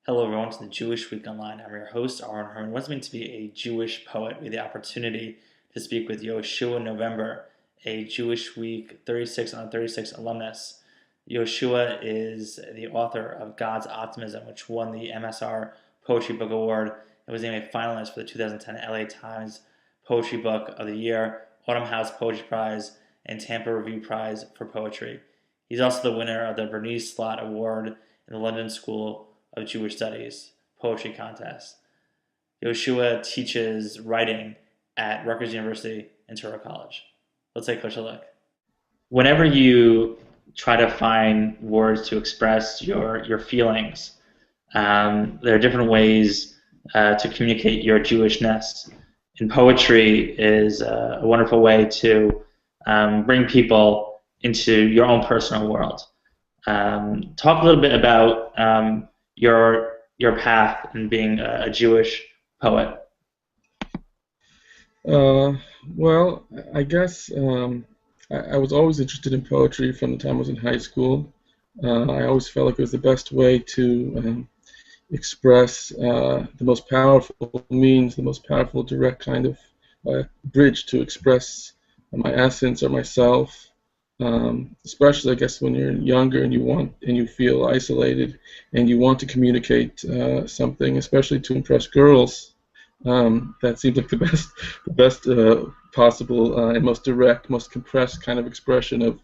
Hello, everyone, to the Jewish Week Online. I'm your host, Aaron Herman. What does it mean to be a Jewish poet? We had the opportunity to speak with Yehoshua November, a Jewish Week 36 on 36 alumnus. Yehoshua is the author of God's Optimism, which won the MSR Poetry Book Award and was named a finalist for the 2010 LA Times Poetry Book of the Year, Autumn House Poetry Prize, and Tampa Review Prize for Poetry. He's also the winner of the Bernice Slote Award in the London School of Jewish Studies Poetry Contest. Yehoshua teaches writing at Rutgers University and Touro College. Let's take a closer look. Whenever you try to find words to express your feelings, there are different ways to communicate your Jewishness. And poetry is a wonderful way to bring people into your own personal world. Talk a little bit about your path in being a Jewish poet. Well, I guess I was always interested in poetry from the time I was in high school. I always felt like it was the best way to express the most powerful means, the most powerful direct kind of bridge to express my essence or myself. Especially, I guess, when you're younger and you feel isolated and you want to communicate something, especially to impress girls. That seems like the best possible and most direct, most compressed kind of expression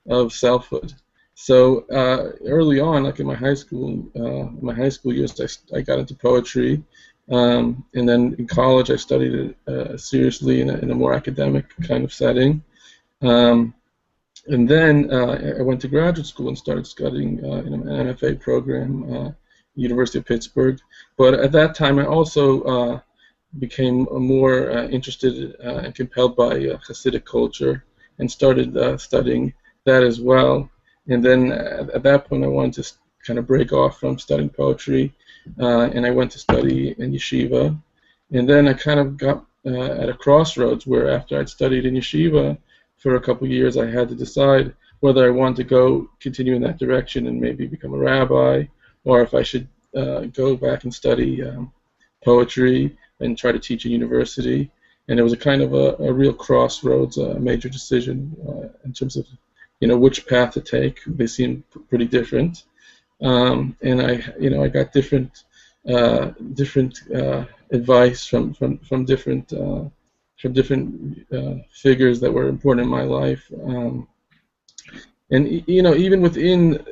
of selfhood. So early on, like in my high school years, I got into poetry, and then in college I studied it seriously in a more academic kind of setting. And then I went to graduate school and started studying in an MFA program, University of Pittsburgh. But at that time, I also became more interested and compelled by Hasidic culture and started studying that as well. And then at that point, I wanted to kind of break off from studying poetry, and I went to study in yeshiva. And then I kind of got at a crossroads where after I'd studied in yeshiva for a couple of years, I had to decide whether I wanted to continue in that direction and maybe become a rabbi, or if I should go back and study poetry and try to teach at university. And it was a kind of a real crossroads, a major decision in terms of which path to take. They seemed pretty different, and I got different advice from different figures that were important in my life, and even within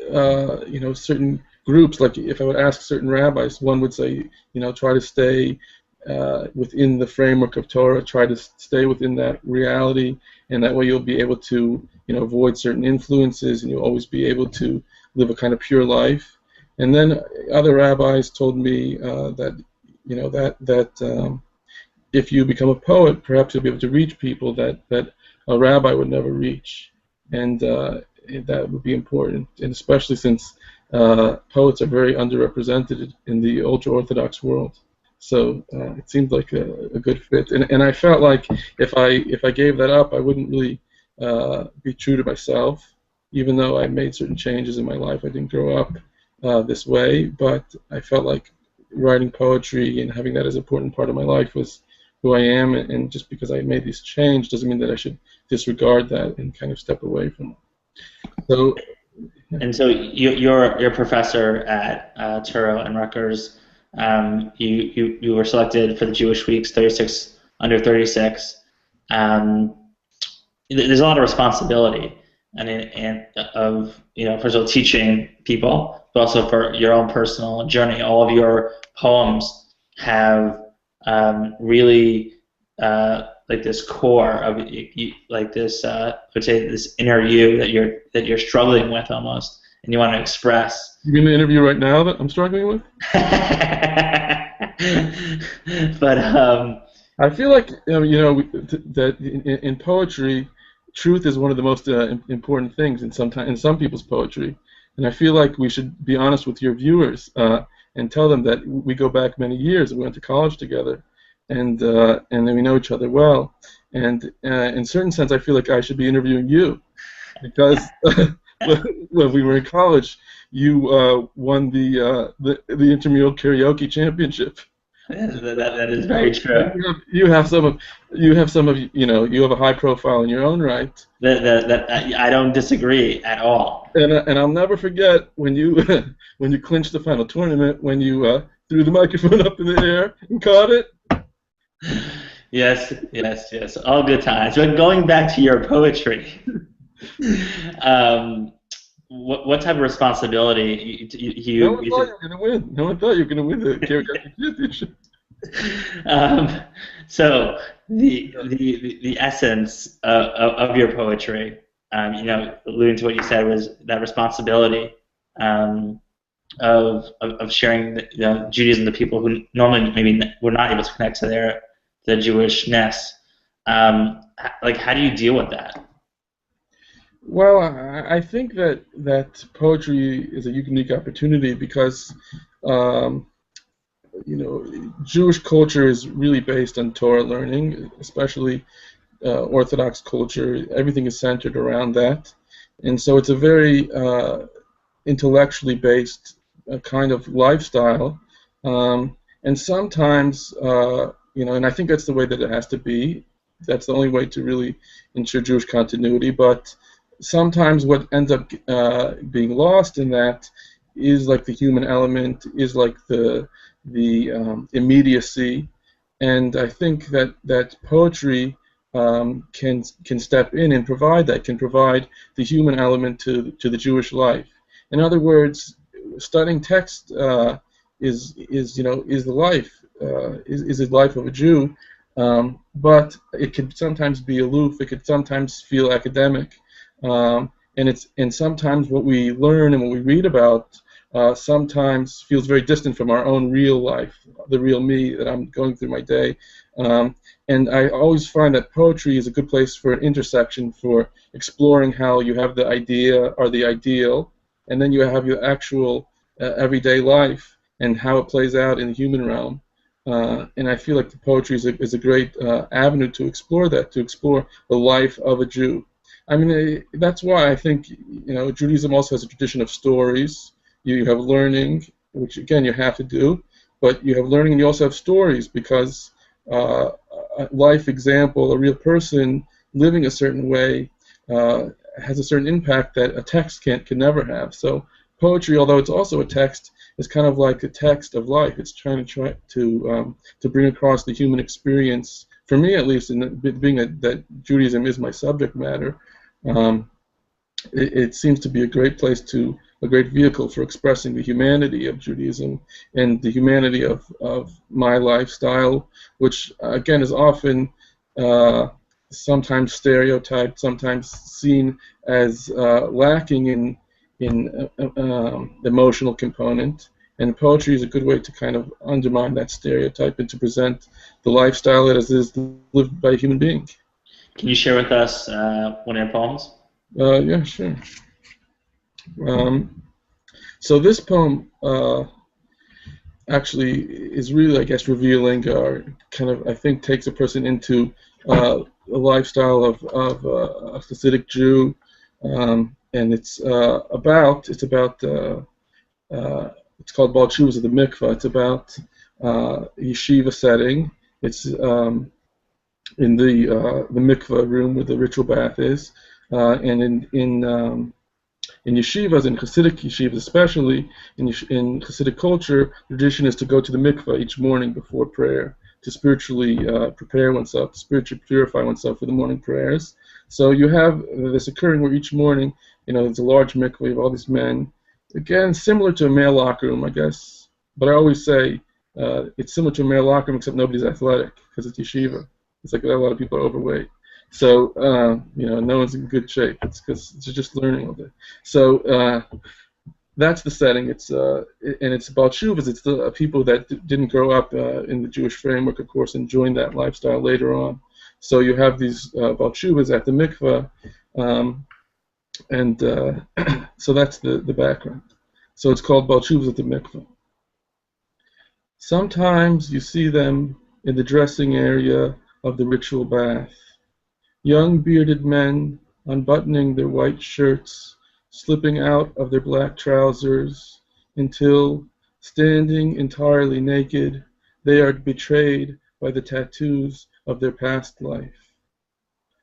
certain groups, like if I would ask certain rabbis, one would say try to stay within the framework of Torah, try to stay within that reality, and that way you'll be able to avoid certain influences, and you'll always be able to live a kind of pure life. And then other rabbis told me that if you become a poet, perhaps you'll be able to reach people that a rabbi would never reach, and that would be important, and especially since poets are very underrepresented in the ultra-Orthodox world. So it seemed like a good fit, and I felt like if I gave that up, I wouldn't really be true to myself, even though I made certain changes in my life. I didn't grow up this way, but I felt like writing poetry and having that as an important part of my life was who I am, and just because I made this change doesn't mean that I should disregard that and kind of step away from it. So, yeah. And so you're a professor at Touro and Rutgers. You were selected for the Jewish Week's 36 under 36. There's a lot of responsibility, and of first of all teaching people, but also for your own personal journey. All of your poems have really like this core of like this I would say this inner you that you're struggling with almost, and you want to express. You mean the interview right now that I'm struggling with? But I feel like that in poetry, truth is one of the most important things in some people's poetry, and I feel like we should be honest with your viewers and tell them that we go back many years. We went to college together, and then we know each other well. And in a certain sense, I feel like I should be interviewing you, because when we were in college, you won the intramural karaoke championship. That is very true. You have some of you have a high profile in your own right. I don't disagree at all. And I'll never forget when you when you clinched the final tournament, when you threw the microphone up in the air and caught it. Yes, yes, yes. All good times. But going back to your poetry, um, what type of responsibility No one you thought said? you were going to win. No one thought you were going to win the karaoke championship. Um, so the essence of your poetry, alluding to what you said, was that responsibility um, of sharing Judaism to people who normally maybe were not able to connect to the Jewishness. Like, how do you deal with that? Well, I think that poetry is a unique opportunity because um, Jewish culture is really based on Torah learning, especially Orthodox culture. Everything is centered around that, and so it's a very intellectually based kind of lifestyle. And sometimes, and I think that's the way that it has to be. That's the only way to really ensure Jewish continuity. But sometimes what ends up being lost in that is like the human element, is like the immediacy, and I think that poetry can step in and provide that, can provide the human element to the Jewish life. In other words, studying text is the life is the life of a Jew, but it could sometimes be aloof. It could sometimes feel academic, and sometimes what we learn and what we read about sometimes feels very distant from our own real life, the real me that I'm going through my day. And I always find that poetry is a good place for an intersection for exploring how you have the idea or the ideal, and then you have your actual everyday life and how it plays out in the human realm. And I feel like the poetry is a great avenue to explore that, to explore the life of a Jew. I mean, that's why I think Judaism also has a tradition of stories. You have learning, which again you have to do, but you have learning and you also have stories because a life example, a real person living a certain way, has a certain impact that a text can never have. So poetry, although it's also a text, is kind of like a text of life. It's trying to bring across the human experience. For me, at least, and being that Judaism is my subject matter, um, it seems to be a great vehicle for expressing the humanity of Judaism and the humanity of my lifestyle, which again is often sometimes stereotyped, sometimes seen as lacking in emotional component. And poetry is a good way to kind of undermine that stereotype and to present the lifestyle as is lived by a human being. Can you share with us one of your poems? Yeah, sure. Um, so this poem actually is really, I guess, revealing or kind of, I think, takes a person into a lifestyle of a Hasidic Jew, and it's called Baal Teshuvos of the Mikvah. It's about yeshiva setting. It's in the mikvah room where the ritual bath is, and in yeshivas, in Hasidic yeshivas especially, in Hasidic culture, the tradition is to go to the mikvah each morning before prayer to spiritually prepare oneself, to spiritually purify oneself for the morning prayers. So you have this occurring where each morning, there's a large mikvah, you have all these men. Again, similar to a male locker room, I guess. But I always say it's similar to a male locker room, except nobody's athletic because it's yeshiva. It's like a lot of people are overweight. So, no one's in good shape. It's because it's just learning all day. So that's the setting. And it's about shuvas. It's the people that didn't grow up in the Jewish framework, of course, and joined that lifestyle later on. So you have these about shuvas at the mikveh, and so that's the background. So it's called Baal Teshuvos at the mikveh. Sometimes you see them in the dressing area of the ritual bath. Young bearded men unbuttoning their white shirts slipping out of their black trousers until, standing entirely naked, they are betrayed by the tattoos of their past life.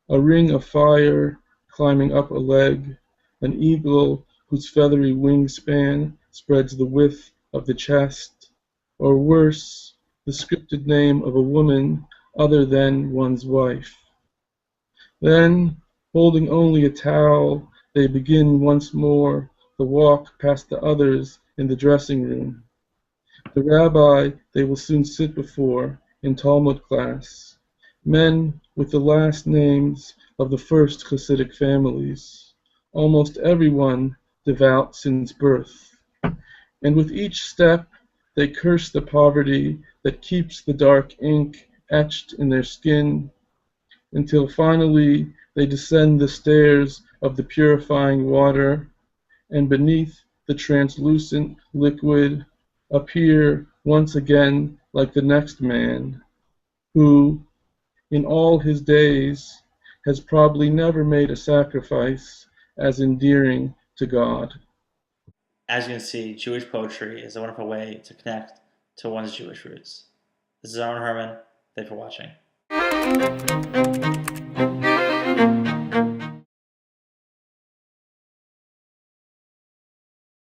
A ring of fire climbing up a leg, an eagle whose feathery wingspan spreads the width of the chest, or worse, the scripted name of a woman other than one's wife. Then, holding only a towel, they begin once more the walk past the others in the dressing room. The rabbi they will soon sit before in Talmud class, men with the last names of the first Hasidic families, almost everyone devout since birth. And with each step they curse the poverty that keeps the dark ink etched in their skin, until finally they descend the stairs of the purifying water, and beneath the translucent liquid appear once again like the next man, who, in all his days, has probably never made a sacrifice as endearing to God. As you can see, Jewish poetry is a wonderful way to connect to one's Jewish roots. This is Aaron Herman. Thanks for watching.